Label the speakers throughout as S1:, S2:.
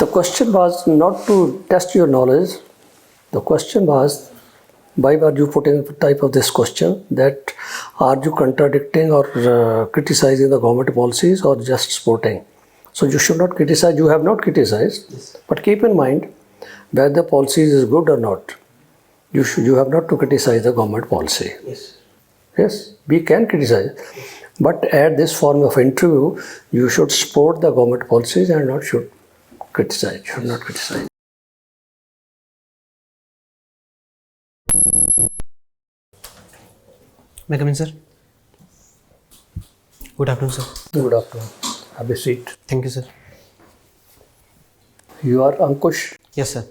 S1: The question was not to test your knowledge. The question was, why were you putting type of this question, that are you contradicting or criticizing the government policies or just supporting? So you should not criticize. You have not criticized, yes. But keep in mind whether the policy is good or not. You have not to criticize the government policy.
S2: Yes.
S1: Yes, we can criticize. Yes. But at this form of interview, you should support the government policies and not should criticize. Should not criticize.
S2: May I come in, sir? Good afternoon, sir.
S1: Good afternoon. Have a seat.
S2: Thank you, sir.
S1: You are Ankush?
S2: Yes, sir.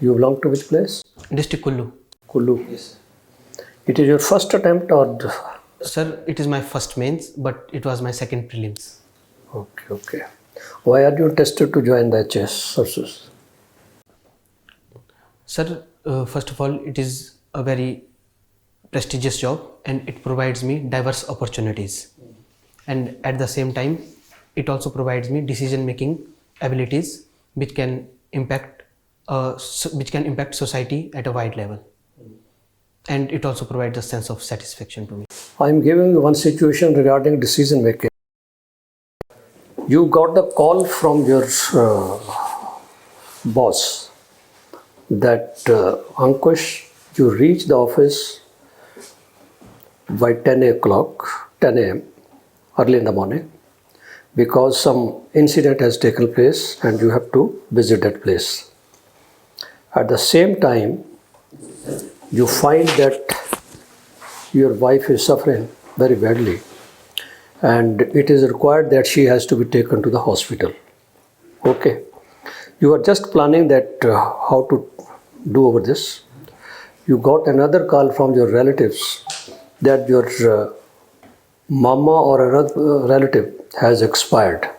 S1: You belong to which place?
S2: District Kullu.
S1: Kullu.
S2: Yes.
S1: It is your first attempt or?
S2: Sir, it is my first mains, but it was my second prelims.
S1: Okay. Why are you interested to join the HS services?
S2: Sir, first of all, it is a very prestigious job and it provides me diverse opportunities. And at the same time, it also provides me decision-making abilities which can impact society at a wide level. And it also provides a sense of satisfaction to me.
S1: I am giving you one situation regarding decision making. You got the call from your boss that Ankush, you reach the office by 10 a.m. early in the morning, because some incident has taken place and you have to visit that place. At the same time, you find that your wife is suffering very badly and it is required that she has to be taken to the hospital. Okay. You are just planning that how to do over this. You got another call from your relatives that your mama or another relative has expired.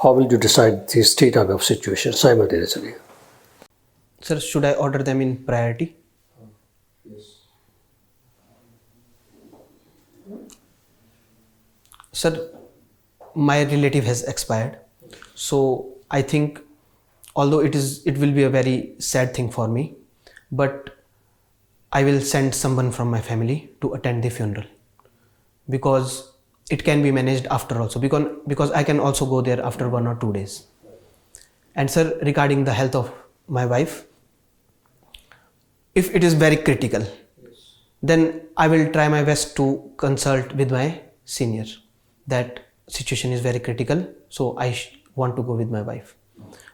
S1: How will you decide these three types of situations simultaneously?
S2: Sir, should I order them in priority?
S1: Yes.
S2: Sir, my relative has expired. So I think, although it will be a very sad thing for me, but I will send someone from my family to attend the funeral, because it can be managed after also, because I can also go there after 1 or 2 days. And sir, regarding the health of my wife, if it is very critical, then I will try my best to consult with my senior. That situation is very critical, so I want to go with my wife.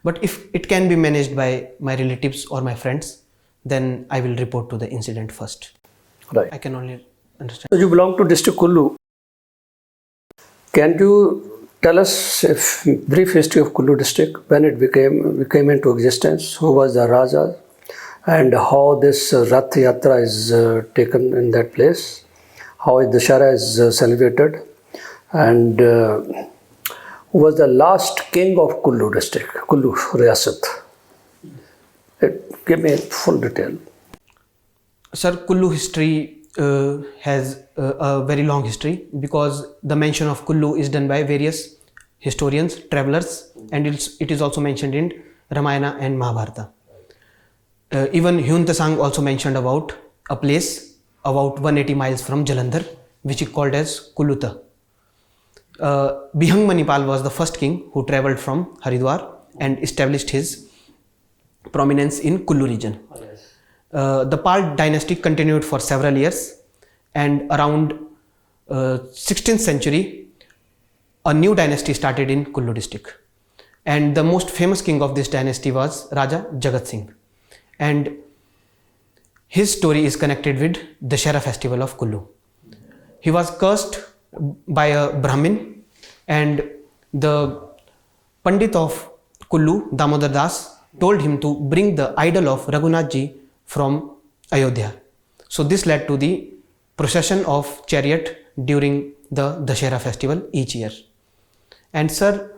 S2: But if it can be managed by my relatives or my friends, then I will report to the incident first.
S1: Right.
S2: I can only understand.
S1: So you belong to District Kullu. Can you tell us a brief history of Kullu district, when it came into existence, who was the Raja, and how this Rath Yatra is taken in that place, how the Dashara is celebrated, and who was the last king of Kullu district, Kullu Riyasat? Give me full detail.
S2: Sir, Kullu history has a very long history, because the mention of Kullu is done by various historians, travelers, and it is also mentioned in Ramayana and Mahabharata. Even Hyun Tasang also mentioned about a place about 180 miles from Jalandhar, which is called as Kuluta. Bihang Manipal was the first king who travelled from Haridwar and established his prominence in Kullu region. The Pal dynasty continued for several years, and around 16th century, a new dynasty started in Kullu district. And the most famous king of this dynasty was Raja Jagat Singh. And his story is connected with Dashera festival of Kullu. He was cursed by a Brahmin, and the Pandit of Kullu, Damodar Das, told him to bring the idol of Raghunath Ji from Ayodhya. So this led to the procession of chariot during the Dashera festival each year. And sir,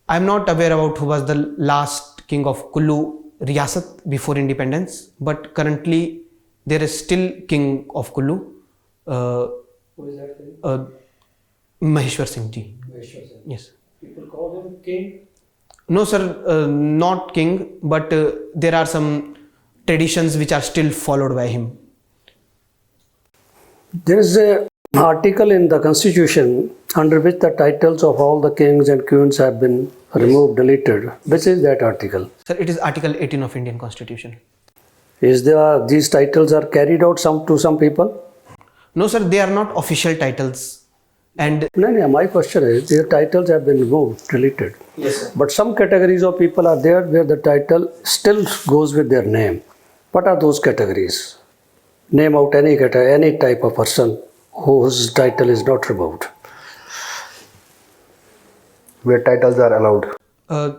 S2: I am not aware about who was the last king of Kullu Riyasat before independence, but currently there is still king of Kullu.
S1: Who is that king?
S2: Maheshwar Singh Ji.
S1: Maheshwar Singh.
S2: Yes.
S1: People call him king?
S2: No, sir, not king, but there are some traditions which are still followed by him.
S1: There is a article in the constitution under which the titles of all the kings and queens have been removed, deleted. Which is that article?
S2: Sir, it is Article 18 of Indian Constitution.
S1: Is there these titles are carried out to some people?
S2: No, sir, they are not official titles. And
S1: No, my question is, their titles have been removed, deleted.
S2: yes, sir.
S1: But some categories of people are there where the title still goes with their name. What are those categories? Name out any category, any type of person whose title is not removed.
S3: Where titles are allowed.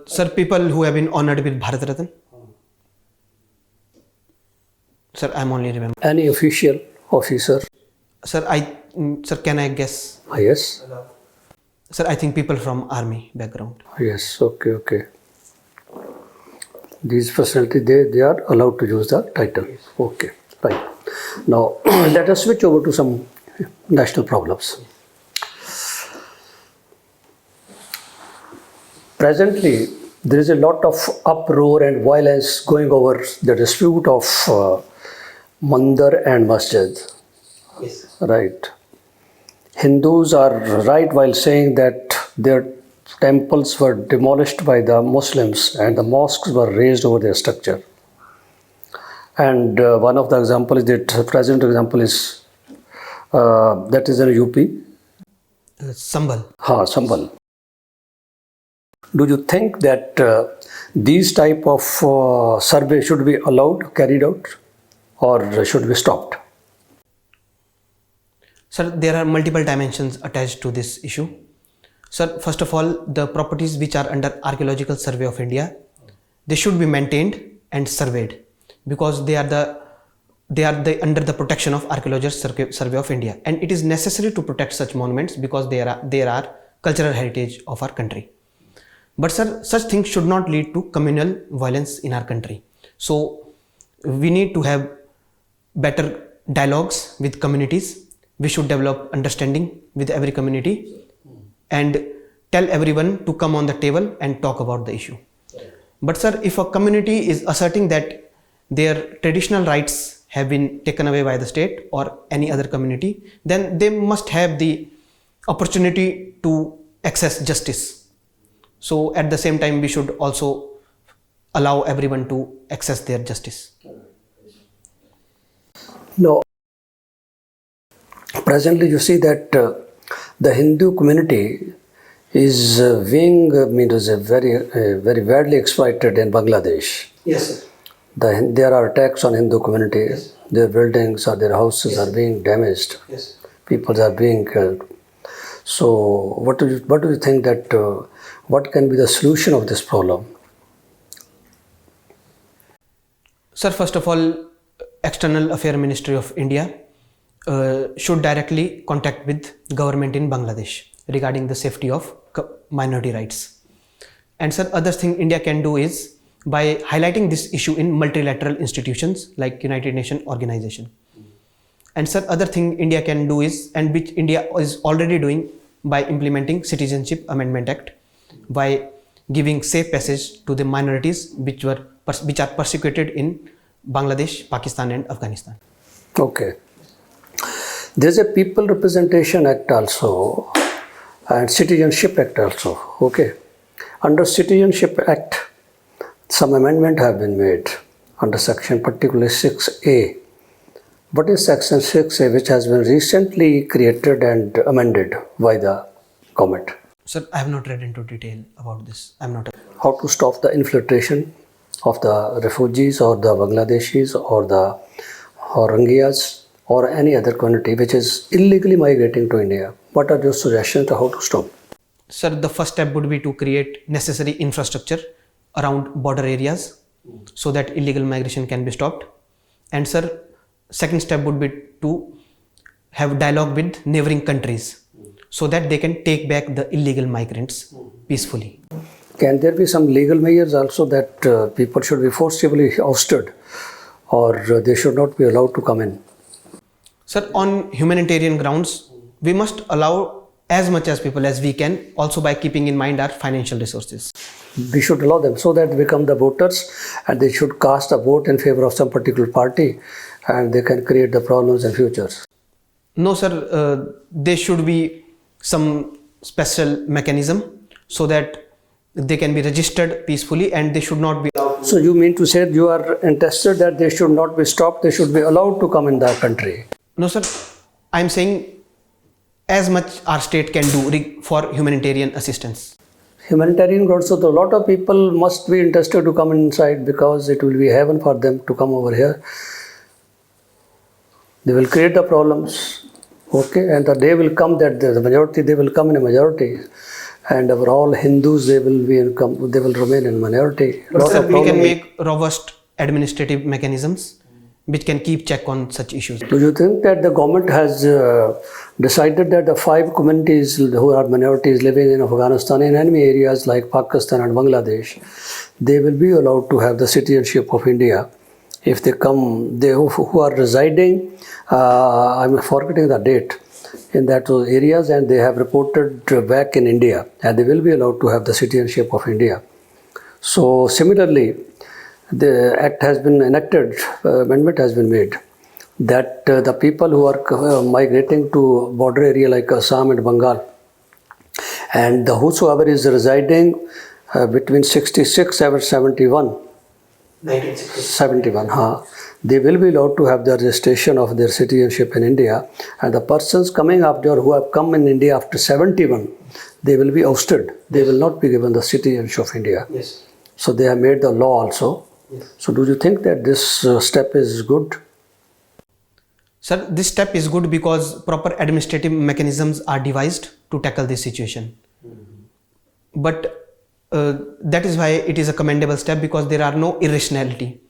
S2: Sir, people who have been honored with Bharat Ratan. Sir, I'm only remember.
S1: Any official officer.
S2: Sir, sir, can I guess?
S1: Yes.
S2: Sir, I think people from army background.
S1: Yes. Okay. These facilities, they are allowed to use the title. Okay. Right. Now, let us switch over to some national problems. Presently, there is a lot of uproar and violence going over the dispute of Mandir and Masjid.
S2: Yes.
S1: Right. Hindus are right while saying that their temples were demolished by the Muslims and the mosques were raised over their structure. And one of the example is that present example is that is in UP.
S2: Sambal.
S1: Sambal. Do you think that these type of survey should be allowed, carried out, or should be stopped?
S2: Sir, there are multiple dimensions attached to this issue. Sir, first of all, the properties which are under Archaeological Survey of India, they should be maintained and surveyed because they are under the protection of Archaeological Survey of India, and it is necessary to protect such monuments because they are cultural heritage of our country. But sir, such things should not lead to communal violence in our country. So we need to have better dialogues with communities. We should develop understanding with every community and tell everyone to come on the table and talk about the issue. But sir, if a community is asserting that their traditional rights have been taken away by the state or any other community, then they must have the opportunity to access justice. So at the same time, we should also allow everyone to access their justice.
S1: No. Presently, you see that the Hindu community is being very badly exploited in Bangladesh.
S2: Yes, sir.
S1: There are attacks on Hindu community.
S2: Yes.
S1: Their buildings or their houses
S2: Yes.
S1: are being damaged.
S2: Yes.
S1: People are being killed. So, what do you think that what can be the solution of this problem?
S2: Sir, first of all, External Affairs Ministry of India should directly contact with government in Bangladesh regarding the safety of minority rights. And sir, other thing India can do is by highlighting this issue in multilateral institutions like United Nations Organization. And sir, other thing India can do is, and which India is already doing, by implementing Citizenship Amendment Act, by giving safe passage to the minorities which are persecuted in Bangladesh, Pakistan and Afghanistan.
S1: Okay. There's a People Representation Act also and Citizenship Act also. Okay. Under Citizenship Act, some amendment have been made under section particularly 6A. What is section 6A which has been recently created and amended by the government?
S2: Sir, I have not read into detail about this. I'm not.
S1: How to stop the infiltration of the refugees or the Bangladeshis or the Rohingyas or any other community which is illegally migrating to India. What are your suggestions to how to stop?
S2: Sir, the first step would be to create necessary infrastructure around border areas so that illegal migration can be stopped. And sir, second step would be to have dialogue with neighboring countries so that they can take back the illegal migrants peacefully.
S1: Can there be some legal measures also that people should be forcibly ousted or they should not be allowed to come in?
S2: Sir, on humanitarian grounds, we must allow as much as people as we can, also by keeping in mind our financial resources.
S1: We should allow them so that they become the voters and they should cast a vote in favor of some particular party and they can create the problems in futures.
S2: No, sir, there should be some special mechanism so that they can be registered peacefully and they should not be allowed.
S1: So you mean to say you are interested that they should not be stopped, they should be allowed to come in the country?
S2: No, sir, I'm saying as much our state can do for humanitarian assistance.
S1: Humanitarian grounds, so a lot of people must be interested to come inside because it will be heaven for them to come over here. They will create the problems, okay, and the day will come that the majority, they will come in a majority, and over all Hindus, they will remain in minority.
S2: But sir, we can make robust administrative mechanisms which can keep check on such issues.
S1: Do you think that the government has decided that the 5 communities who are minorities living in Afghanistan in enemy areas like Pakistan and Bangladesh, they will be allowed to have the citizenship of India if they come, they who are residing, I'm forgetting the date, in those areas, and they have reported back in India, and they will be allowed to have the citizenship of India. So similarly, the act has been enacted, amendment has been made that the people who are migrating to border area like Assam and Bengal, and whosoever is residing between 66 and 71, 1971, they will be allowed to have the registration of their citizenship in India, and the persons coming after who have come in India after 71, they will be ousted. They will not be given the citizenship of India.
S2: Yes.
S1: So they have made the law also. Yes. So do you think that this step is good?
S2: Sir, this step is good because proper administrative mechanisms are devised to tackle this situation. But that is why it is a commendable step, because there are no irrationality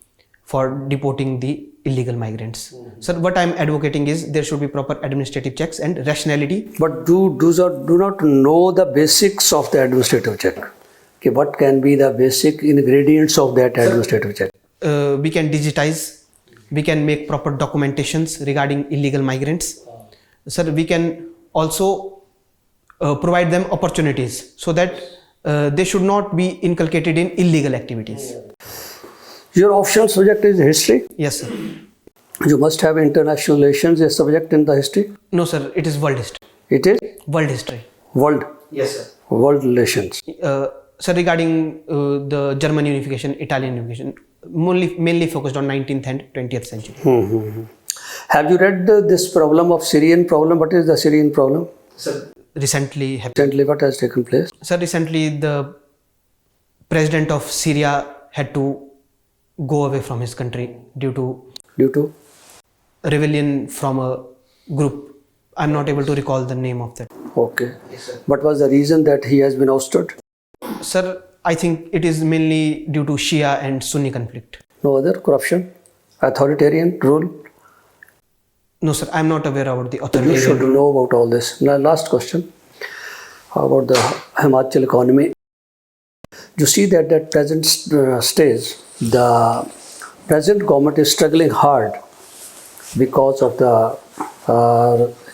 S2: for deporting the illegal migrants. Sir, what I am advocating is there should be proper administrative checks and rationality.
S1: But do not know the basics of the administrative check. Okay, what can be the basic ingredients of that administrative check?
S2: We can digitize, we can make proper documentations regarding illegal migrants. Sir, we can also provide them opportunities so that they should not be inculcated in illegal activities.
S1: Your optional subject is history?
S2: Yes, sir.
S1: You must have international relations as subject in the history?
S2: No, sir, it is world history.
S1: It is?
S2: World history.
S1: World?
S2: Yes, sir.
S1: World relations.
S2: Sir, regarding the German unification, Italian unification, mainly focused on 19th and 20th century.
S1: Have you read this problem of Syrian problem? What is the Syrian problem?
S2: Sir, recently
S1: what has taken place?
S2: Sir, recently the president of Syria had to go away from his country due to rebellion from a group. I'm not able to recall the name of that.
S1: Okay. Yes, sir. What was the reason that he has been ousted?
S2: Sir, I think it is mainly due to Shia and Sunni conflict.
S1: No other corruption? Authoritarian rule?
S2: No, sir, I'm not aware about the authoritarian.
S1: You should know about all this. Now, last question. How about the Himachal economy? You see that at present stage, the present government is struggling hard because of the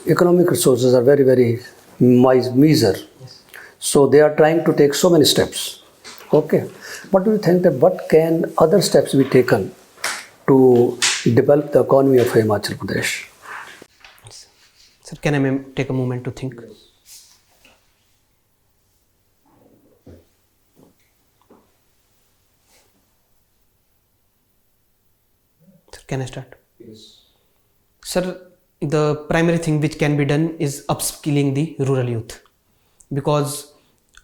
S1: economic resources are very, very meager. Yes. So they are trying to take so many steps. Okay. What do you think that what can other steps be taken to develop the economy of Himachal Pradesh?
S2: Sir, can I take a moment to think? Sir, can I start? Yes. Sir, the primary thing which can be done is upskilling the rural youth, because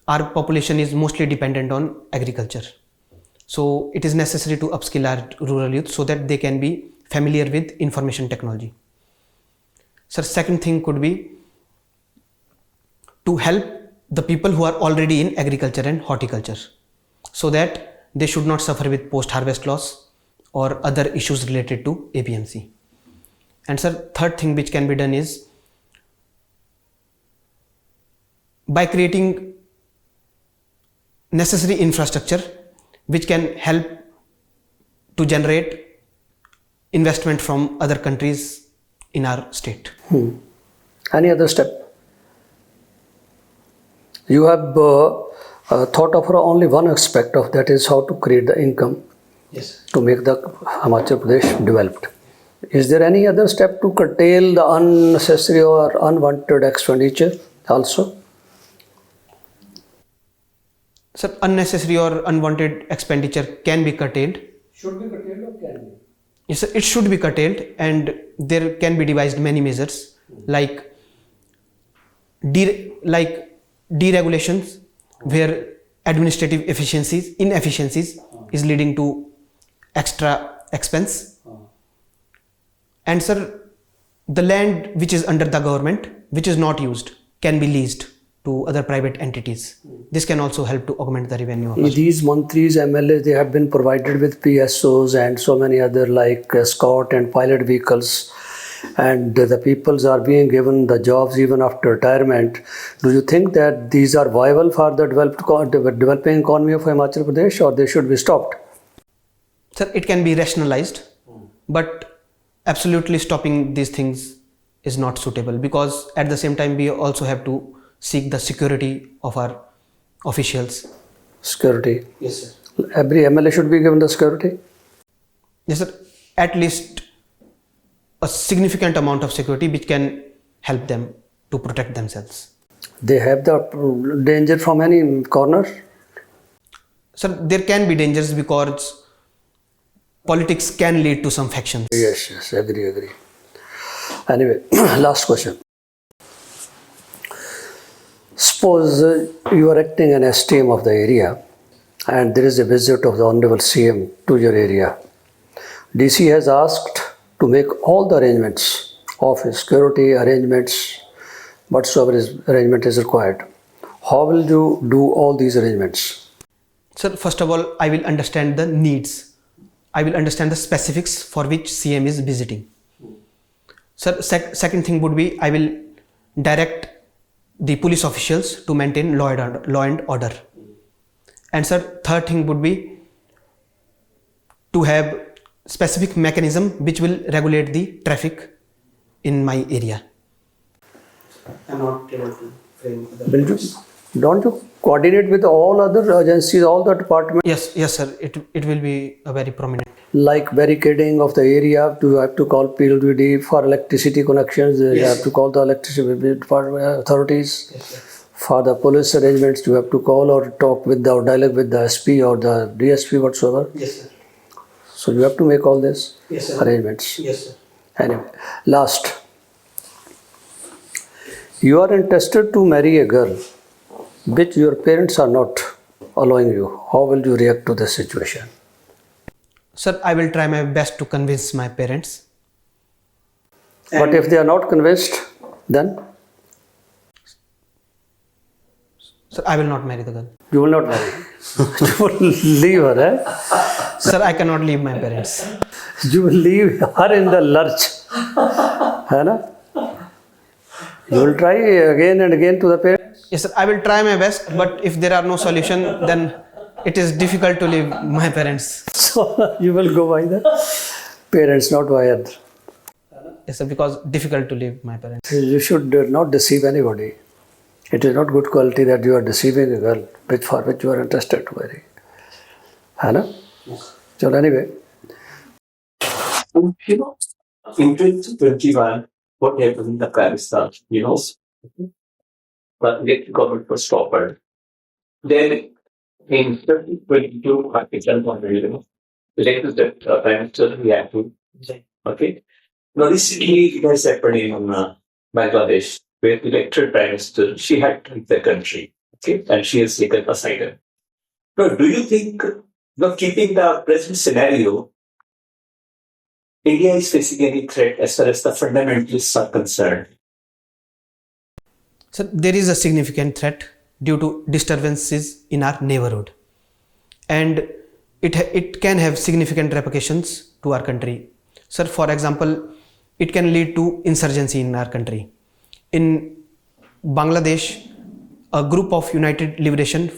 S2: our population is mostly dependent on agriculture. So it is necessary to upskill our rural youth so that they can be familiar with information technology. Sir, second thing could be to help the people who are already in agriculture and horticulture so that they should not suffer with post-harvest loss or other issues related to APMC. And sir, third thing which can be done is by creating necessary infrastructure which can help to generate investment from other countries in our state.
S1: Any other step? You have thought of only one aspect of that is how to create the income
S2: Yes.
S1: to make the Himachal Pradesh developed. Is there any other step to curtail the unnecessary or unwanted expenditure also?
S2: Sir, unnecessary or unwanted expenditure can be curtailed.
S1: Should be curtailed or can be?
S2: Yes, sir, it should be curtailed, and there can be devised many measures like deregulations, where administrative inefficiencies is leading to extra expense. And sir, the land which is under the government, which is not used, can be leased to other private entities. This can also help to augment the revenue of
S1: These mantris, MLAs, they have been provided with PSOs and so many other like scout and pilot vehicles, and the peoples are being given the jobs even after retirement. Do you think that these are viable for the developing economy of Himachal Pradesh, or they should be stopped?
S2: Sir, it can be rationalized, but absolutely stopping these things is not suitable, because at the same time we also have to seek the security of our officials.
S1: Security.
S2: Yes, sir.
S1: Every MLA should be given the security?
S2: Yes, sir. At least a significant amount of security which can help them to protect themselves.
S1: They have the danger from any corner?
S2: Sir, there can be dangers because politics can lead to some factions.
S1: Yes, agree. Anyway, last question. Suppose you are acting an STM of the area and there is a visit of the Honorable CM to your area. DC has asked to make all the arrangements of security arrangements, whatsoever arrangement is required. How will you do all these arrangements?
S2: Sir, first of all, I will understand the needs. I will understand the specifics for which CM is visiting. Sir, second thing would be I will direct the police officials to maintain law and order. And sir, third thing would be to have specific mechanism which will regulate the traffic in my area. I'm not able to frame
S1: Don't you coordinate with all other agencies, all the departments?
S2: Yes, sir. It will be a very prominent.
S1: Like barricading of the area, do you have to call PWD for electricity connections? You have to call the electricity authorities.
S2: Yes.
S1: For the police arrangements, you have to call or talk with or dialogue with the SP or the DSP whatsoever.
S2: Yes, sir.
S1: So you have to make all this
S2: Yes, sir.
S1: arrangements.
S2: Yes, sir.
S1: Anyway, last. You are interested to marry a girl which your parents are not allowing you. How will you react to this situation?
S2: Sir, I will try my best to convince my parents.
S1: But if they are not convinced, then
S2: Sir, I will not marry the girl.
S1: you will not marry. You will leave her, eh?
S2: Sir, I cannot leave my parents.
S1: You will leave her in the lurch. है ना? You will try again and again to the parents.
S2: Yes, sir, I will try my best, but if there are no solution, then it is difficult to leave my parents.
S1: So you will go by the parents, not by other.
S2: Yes, sir, because difficult to leave my parents.
S1: You should not deceive anybody. It is not good quality that you are deceiving a girl for which you are interested to marry. है ना? So anyway.
S4: In 2021, what happened in Afghanistan, but the government was toppled. Then in 2022, Pakistan elected the Prime Minister reacted. Okay. Now recently it has happened in Bangladesh, where the elected Prime Minister, she had to leave the country. Okay, and she has taken asylum. Now, do you think, keeping the present scenario, India is facing any threat as far as the fundamentalists are concerned?
S2: So there is a significant threat due to disturbances in our neighborhood, and it can have significant repercussions to our country. Sir, for example, it can lead to insurgency in our country. In Bangladesh, a group of United Liberation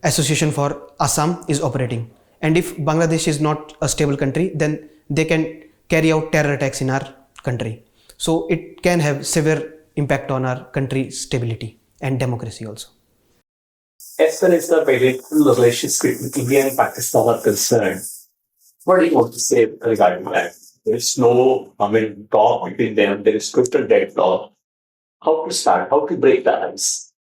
S2: Association for Assam is operating, and if Bangladesh is not a stable country, then they can carry out terror attacks in our country. So it can have severe impact on our country's stability and democracy also.
S4: as far as the bilateral relations between India and Pakistan are concerned, what do you want to say regarding that? There's no, talk between them. There is total deadlock. How to start? How to break the ice?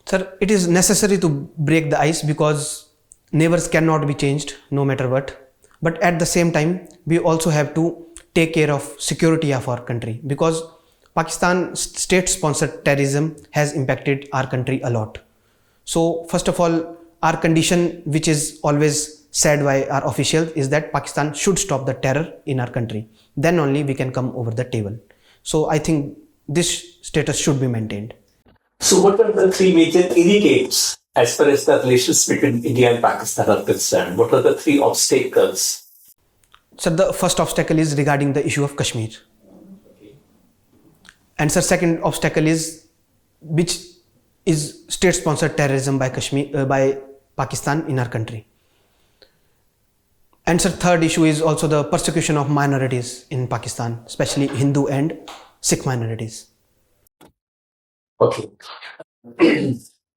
S2: Sir, it is necessary to break the ice because neighbors cannot be changed no matter what. But at the same time, we also have to take care of security of our country because Pakistan state-sponsored terrorism has impacted our country a lot. So first of all, our condition, which is always said by our officials, is that Pakistan should stop the terror in our country. Then only we can come over the table. So I think this status should be maintained.
S4: So, what are the three major indicators as far as the relations between India and Pakistan are concerned? What are the three obstacles?
S2: Sir, the first obstacle is regarding the issue of Kashmir. And sir, second obstacle is which is state-sponsored terrorism by by Pakistan in our country. And sir, third issue is also the persecution of minorities in Pakistan, especially Hindu and Sikh minorities.
S4: Okay.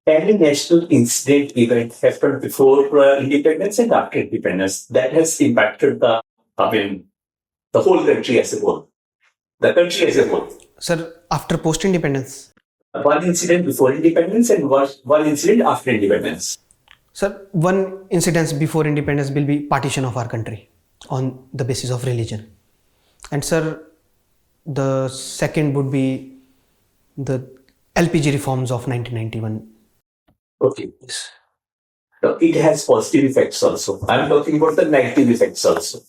S4: Any national incident event happened before independence and after independence that has impacted the whole country as a whole. The country as a whole.
S2: Sir, after post-independence?
S4: One incident before independence and one incident after independence.
S2: Sir, one incident before independence will be partition of our country on the basis of religion. And sir, the second would be the LPG reforms of 1991.
S4: Okay. So it has positive effects also. I'm talking about the negative effects also.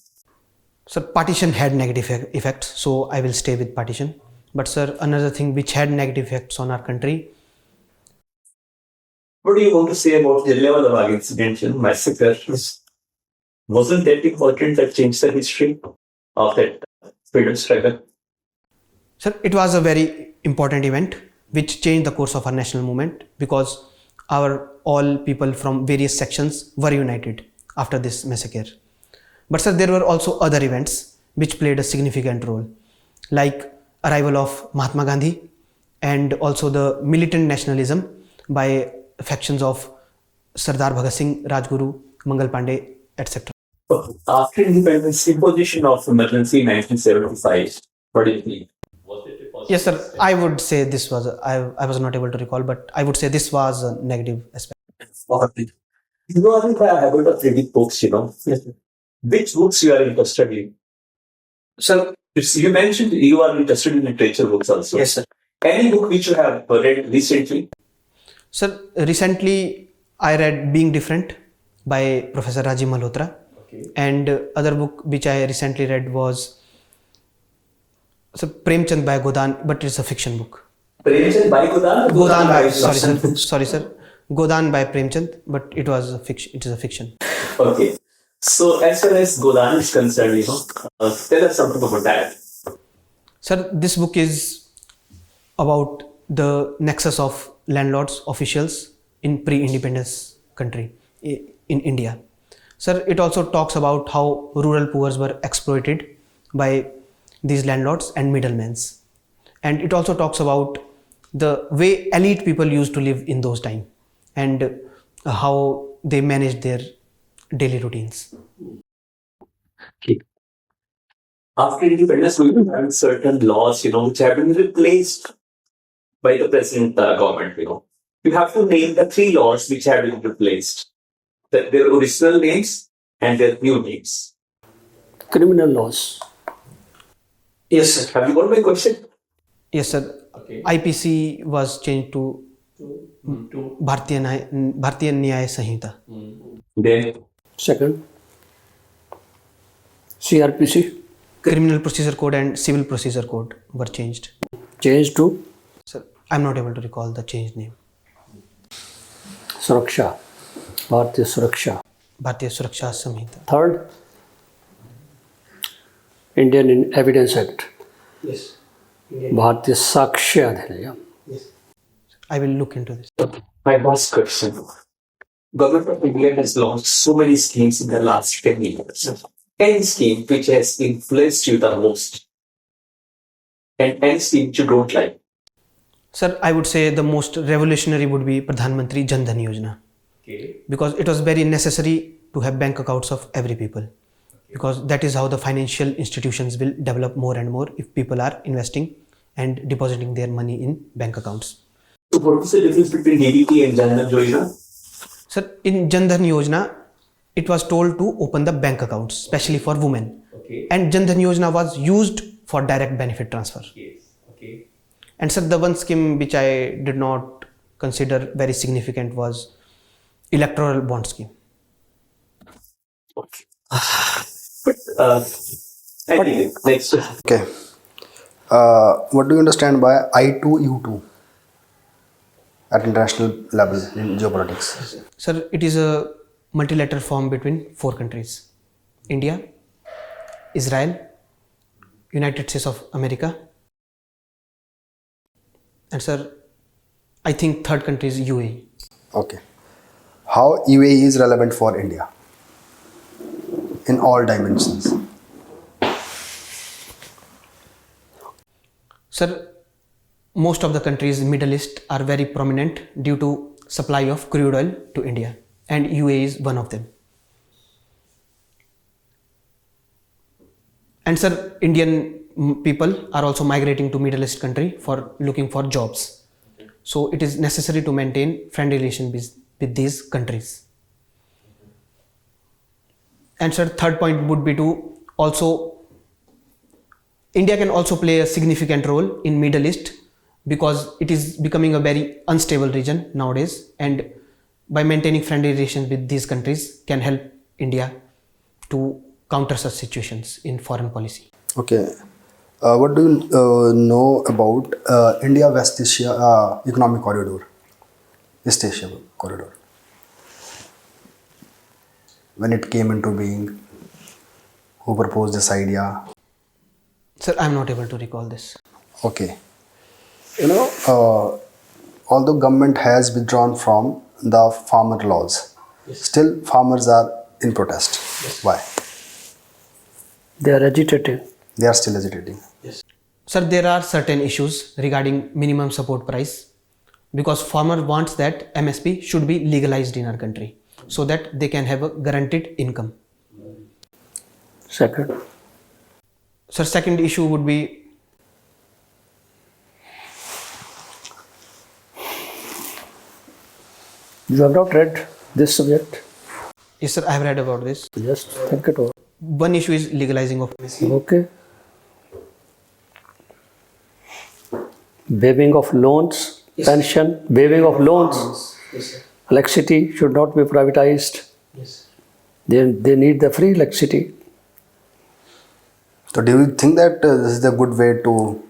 S2: Sir, partition had negative effects, so I will stay with partition. But sir, another thing which had negative effects on our country.
S4: What do you want to say about the level of incident and massacre? Wasn't that important that changed the history of that freedom struggle?
S2: Sir, it was a very important event which changed the course of our national movement because all people from various sections were united after this massacre. But sir, there were also other events which played a significant role, like arrival of Mahatma Gandhi and also the militant nationalism by factions of Sardar Bhagat Singh, Rajguru, Mangal Pandey, etc.
S4: After independence, imposition of emergency in 1975, what do you think?
S2: Yes, sir. I would say this was, I was not able to recall, but I would say this was a negative aspect.
S4: You know, I think I have got reading books, Yes. Which books you are interested in? Sir, you mentioned you are interested in literature books also.
S2: Yes, sir.
S4: Any book which you have read recently?
S2: Sir, recently I read Being Different by Professor Rajiv Malhotra. Okay. And other book which I recently read was Premchand by Godan, but it's a fiction book.
S4: Premchand by Godan?
S2: Godan by, sorry sir. Godan by Premchand, but it was a fiction. It is a fiction.
S4: Okay. So as far as Godan is concerned, tell us something about that.
S2: Sir, this book is about the nexus of landlords, officials in pre-independence country in India. Sir, it also talks about how rural poor were exploited by these landlords and middlemen. And it also talks about the way elite people used to live in those times and how they managed their daily routines.
S4: Okay. After independence, we will have certain laws, which have been replaced by the present government, You have to name the three laws which have been replaced. Their original names and their new names.
S1: Criminal laws.
S4: Yes, sir. Have you got my question?
S2: Yes, sir. Okay. IPC was changed to Bharatiya Nyaya Sanhita.
S4: Then?
S1: Second, CRPC.
S2: Criminal Procedure Code and Civil Procedure Code were changed.
S1: Changed to?
S2: Sir, I'm not able to recall the changed name.
S1: Suraksha. Bharatiya Suraksha.
S2: Bharatiya Suraksha Samhita.
S1: Third, Indian Evidence Act.
S2: Yes.
S1: Bharatiya Sakshya Adhiniyam.
S2: Yes. I will look into this.
S4: My last question. Government of India has launched so many schemes in the last 10 years. Any scheme which has influenced you the most? And any scheme which you don't like?
S2: Sir, I would say the most revolutionary would be Pradhan Mantri Jan Dhan Yojana.
S4: Okay.
S2: Because it was very necessary to have bank accounts of every people. Because that is how the financial institutions will develop more and more if people are investing and depositing their money in bank accounts.
S4: So what is the difference between DBT and Jan Dhan Yojana?
S2: Sir, in Jan Dhan Yojana, it was told to open the bank accounts, especially for women.
S4: Okay.
S2: And Jan Dhan Yojana was used for direct benefit transfer.
S4: Yes. Okay.
S2: And sir, the one scheme which I did not consider very significant was electoral bond scheme.
S4: Okay. But anyway, next.
S3: Okay. What do you understand by I2U2 at international level in geopolitics?
S2: Sir, it is a multilateral form between 4 countries: India, Israel, United States of America, and sir, I think third country is UAE.
S3: Okay. How UAE is relevant for India in all dimensions?
S2: Sir, most of the countries in Middle East are very prominent due to supply of crude oil to India, and UAE is one of them. And sir, Indian people are also migrating to Middle East country for looking for jobs. So it is necessary to maintain friendly relations with these countries. And sir, third point would be to also India can also play a significant role in Middle East because it is becoming a very unstable region nowadays, and by maintaining friendly relations with these countries can help India to counter such situations in foreign policy.
S3: Okay. What do you know about India-West Asia economic corridor, East Asia corridor? When it came into being, who proposed this idea?
S2: Sir, I am not able to recall this.
S3: Okay. You know, although government has withdrawn from the farmer laws, still farmers are in protest. Why?
S1: They are agitating.
S3: They are still agitating.
S2: Sir, there are certain issues regarding minimum support price because farmer wants that MSP should be legalized in our country so that they can have a guaranteed income.
S1: Second,
S2: Sir, second issue would be
S1: you have not read this subject?
S2: yes sir, I have read about this.
S1: Just think it over.
S2: One issue is legalizing of
S1: Okay. Waiving of loans, pension, waiving of loans, electricity should not be privatized. They need the free electricity.
S3: So, do you think that this is a good way to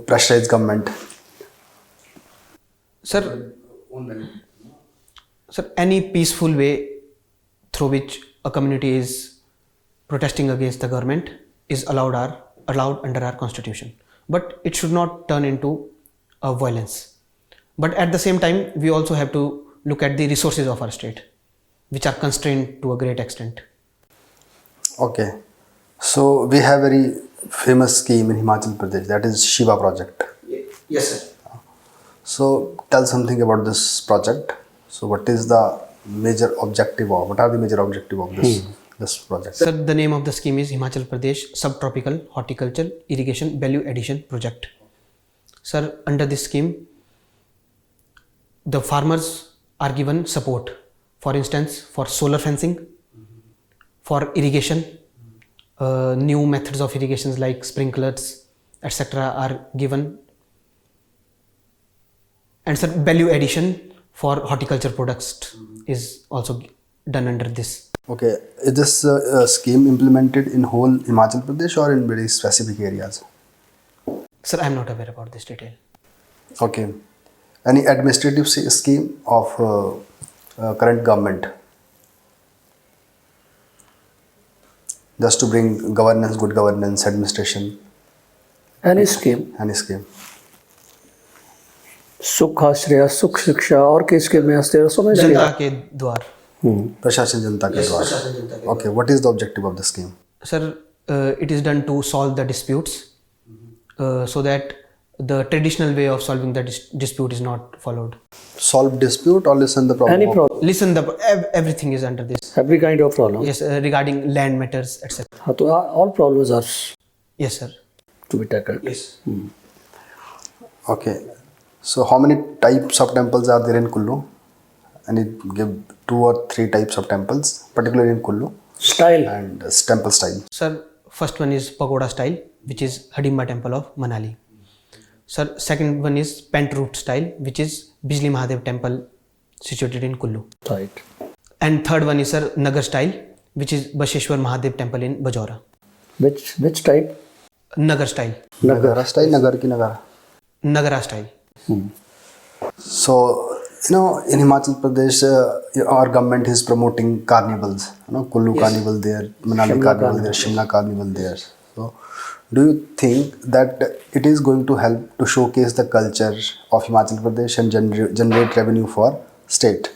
S3: pressurize government?
S2: Sir, any peaceful way through which a community is protesting against the government is allowed under our constitution, but it should not turn into violence. But at the same time, we also have to look at the resources of our state, which are constrained to a great extent.
S3: Okay. So, we have very famous scheme in Himachal Pradesh, that is Shiva project.
S2: Yes, sir.
S3: So, tell something about this project. So, what are the major objective of this project?
S2: Sir, the name of the scheme is Himachal Pradesh Subtropical Horticulture Irrigation Value Addition Project. Sir, under this scheme, the farmers are given support. For instance, for solar fencing, for irrigation, new methods of irrigations like sprinklers, etc. are given. And sir, value addition for horticulture products is also done under this.
S3: Okay. Is this scheme implemented in whole Himachal Pradesh or in very specific areas?
S2: Sir, I am not aware about this detail.
S3: Okay. Any administrative scheme of current government just to bring governance, good governance, administration?
S1: Any scheme,
S3: Any scheme?
S1: सुख आश्रय, सुख शिक्षा और किस scheme में हंसते हैं समझ लिया?
S2: जनता के द्वार.
S3: Prashashan Janata ke Dwar. Okay. What is the objective of the scheme?
S2: Sir, it is done to solve the disputes so that the traditional way of solving the dispute is not followed.
S3: Solve dispute or listen the problem?
S1: Any problem,
S2: Listen, everything is under this.
S1: every kind of problem.
S2: Yes, regarding land matters, etc.
S1: हाँ, तो all problems are
S2: Yes, sir.
S1: to be tackled.
S2: Yes.
S3: Okay. So how many types of temples are there in Kullu? And it give 2 or 3 types of temples, particularly in Kullu,
S1: Style.
S3: and temple style.
S2: Sir, first one is pagoda style, which is Hadimba temple of Manali. Sir, second one is pent roof style, which is Bijli Mahadev temple situated in Kullu.
S1: Right.
S2: And third one is sir Nagar style, which is Basheshwar Mahadev temple in Bajora.
S1: Which type?
S2: Nagar style,
S3: Nagara style, Nagar ki Nagara.
S2: Nagara style.
S3: So, in Himachal Pradesh, our government is promoting carnivals. Kullu carnival there, Manali
S1: Shimla
S3: carnival
S1: carnival.
S3: there, Shimla carnival there. So, do you think that it is going to help to showcase the culture of Himachal Pradesh and generate revenue for state?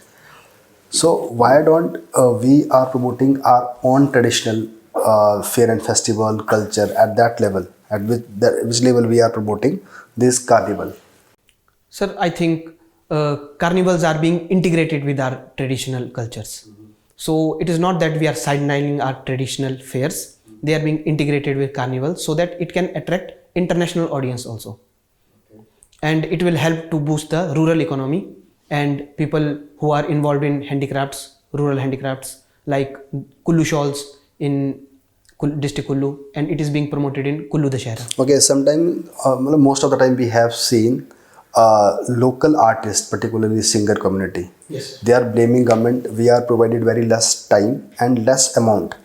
S3: So, why don't we are promoting our own traditional fair and festival culture at that level? At which level we are promoting this carnival?
S2: Sir, I think carnivals are being integrated with our traditional cultures. So it is not that we are sidelining our traditional fairs. They are being integrated with carnivals so that it can attract international audience also. And it will help to boost the rural economy and people who are involved in handicrafts, rural handicrafts like Kullu shawls in district Kullu, and it is being promoted in Kullu Dashera.
S3: Okay, sometimes, most of the time we have seen local artists, particularly singer community.
S2: Yes.
S3: They are blaming government. We are provided very less time and less amount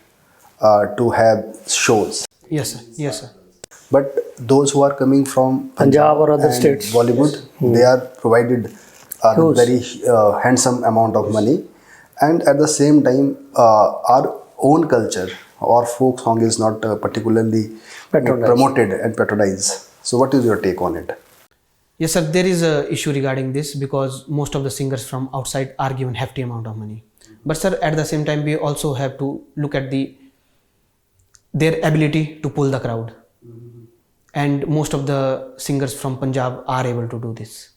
S3: to have shows.
S2: Yes, sir. Yes, sir.
S3: But those who are coming from
S1: Punjab or other
S3: and
S1: states.
S3: Bollywood, they are provided a
S1: Huge.
S3: very handsome amount of money, and at the same time, our own culture or folk song is not particularly
S1: Patronized.
S3: promoted and patronized. So, what is your take on it?
S2: Yes, sir. There is a issue regarding this because most of the singers from outside are given hefty amount of money. But sir, at the same time, we also have to look at their ability to pull the crowd. And most of the singers from Punjab are able to do this.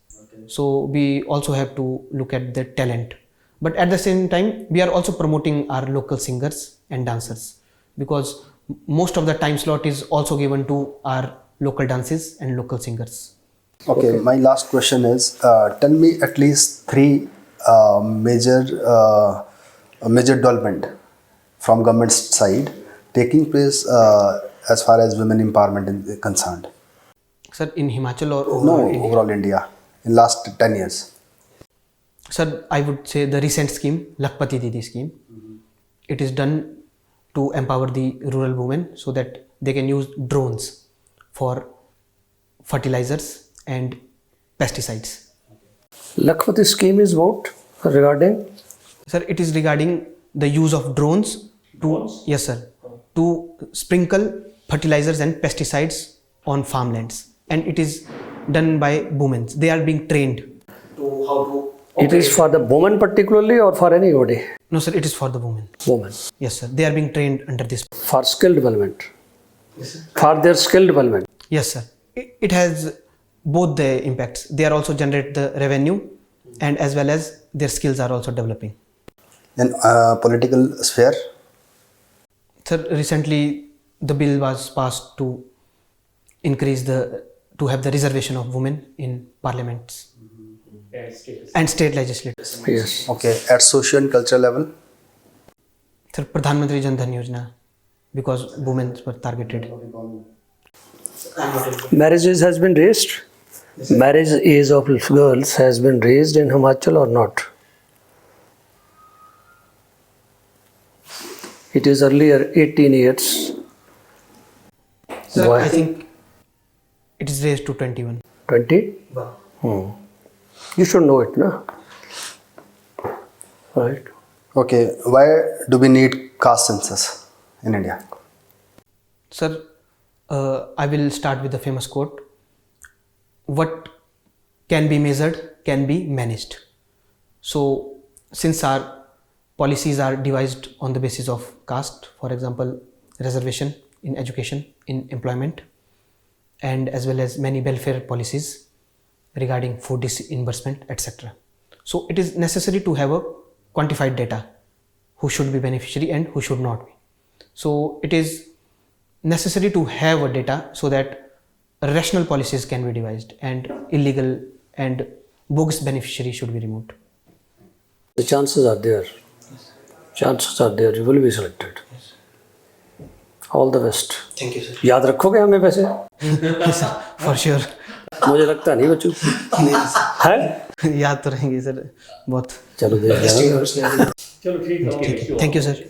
S2: So we also have to look at their talent. But at the same time, we are also promoting our local singers and dancers because most of the time slot is also given to our local dances and local singers.
S3: Okay, my last question is, tell me at least 3 major development from government side taking place as far as women empowerment is concerned.
S2: Sir, in Himachal or
S3: No,
S2: overall India?
S3: overall India in last 10 years.
S2: Sir, I would say the recent scheme, Lakhpati Didi scheme, it is done to empower the rural women so that they can use drones for fertilizers and pesticides.
S1: Lakhpati scheme is what regarding?
S2: Sir, it is regarding the use of drones to, yes sir, to sprinkle fertilizers and pesticides on farmlands. And it is done by women. They are being trained to how to.
S1: It is for the woman particularly or for anybody?
S2: No sir, it is for the women.
S1: Woman.
S2: Yes sir, they are being trained under this.
S1: For skill development. For their skill development.
S2: Yes sir, it has both the impacts. They are also generate the revenue and as well as their skills are also developing.
S3: In political sphere,
S2: Sir, recently the bill was passed to increase to have the reservation of women in parliaments and state legislatures.
S1: Yes.
S3: okay, at social and cultural level,
S2: Sir, Pradhan Mantri Jan Dhan Yojana, because women were targeted.
S1: Marriage age has been raised. Marriage age of girls has been raised in Himachal or not? It is earlier 18 years.
S2: Sir,
S1: Why?
S2: I think it is raised to 21.
S1: 20? You should know it, no? Right.
S3: okay, why do we need caste census in India?
S2: Sir, I will start with the famous quote. What can be measured can be managed. So, since our policies are devised on the basis of caste, for example, reservation in education, in employment, and as well as many welfare policies regarding food disbursement, etc. So it is necessary to have a quantified data, who should be beneficiary and who should not be. So it is necessary to have a data so that rational policies can be devised and illegal and bogus beneficiary should be removed.
S1: The chances are there. Chances are there you will be selected. All the best.
S2: Thank you, sir.
S1: याद रखोगे हमें वैसे?
S2: Yes, sir, for sure.
S1: मुझे लगता नहीं बच्चों है?
S2: याद तो रहेंगे सर बहुत.
S1: चलो देख लेना।
S2: ठीक है, थैंक यू सर.